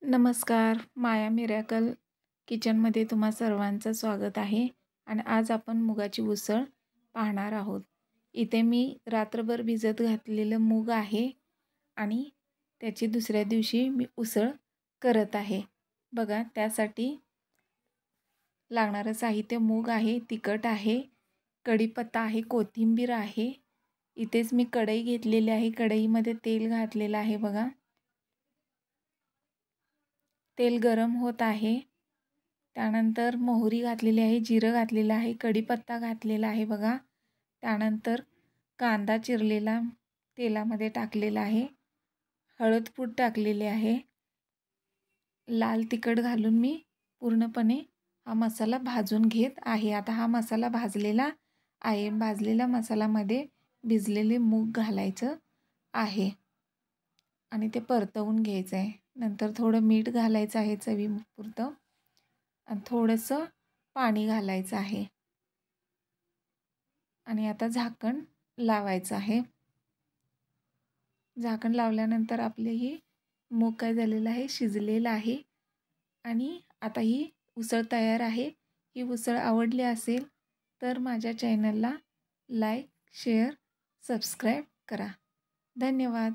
नमस्कार. माया मिरॅकल किचनमध्ये तुम्हा सर्वांचं स्वागत आहे. आणि आज आपण मुगाची उसळ पाहणार आहोत. इथे मी रात्रभर भिजत घातलेलं मूग आहे आणि त्याची दुसऱ्या दिवशी मी उसळ करत आहे. बघा, त्यासाठी लागणारं साहित्य मूग आहे, तिखट आहे, कढीपत्ता आहे, कोथिंबीर आहे. इथेच मी कढई घेतलेली आहे. कढईमध्ये तेल घातलेलं आहे. बघा, तेल गरम होत आहे. त्यानंतर मोहरी घातलेली आहे, जिरं घातलेलं आहे, कढीपत्ता घातलेला आहे. बघा, त्यानंतर कांदा चिरलेला तेलामध्ये टाकलेला आहे, हळदपूड टाकलेली आहे, लाल तिखट घालून मी पूर्णपणे हा मसाला भाजून घेत आहे. आता हा मसाला भाजलेला आहे. भाजलेल्या मसाल्यामध्ये भिजलेले मूग घालायचं आहे आणि ते परतवून घ्यायचं आहे. नंतर थोडं मीठ घालायचं आहे चवीपुरतं आणि थोडंसं पाणी घालायचं आहे आणि आता झाकण लावायचं आहे. झाकण लावल्यानंतर आपले ही मूग काय झालेलं आहे, शिजलेलं आहे आणि आता ही उसळ तयार आहे. ही उसळ आवडली असेल तर माझ्या चॅनलला लाईक, शेअर, सबस्क्राईब करा. धन्यवाद.